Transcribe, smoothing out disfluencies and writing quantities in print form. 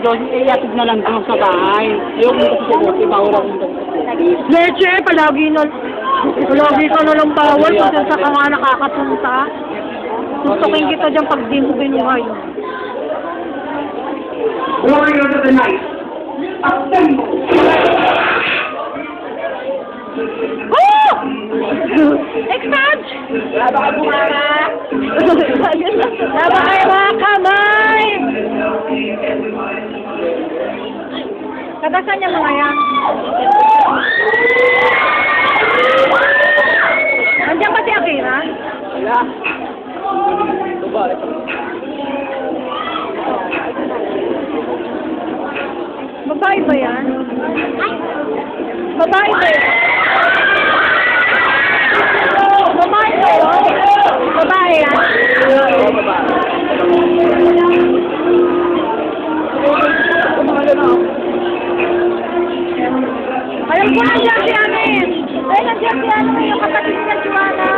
doon, iatid na lang doon sa bahay. Ayoko mo kasi sa bote, bawal akong doon. Leche, palagi ka na lang bawal kasi sa ka nga nakakapunta. Tutukin kita dyan pag di mo binuhay. Warriors of the night, assemble! Oh! Expand! Laba ka bumaka! Laba kayo mga kamay! Kadasan niya mga yan. Andiyan ba si Akira? Wala. Babae ba yan? Babae ba yan? Babae ba yan? Babae yan? Alam ko nandiyan si Amin! Ay, nandiyan si Amin yung kapatid niya, Joanna!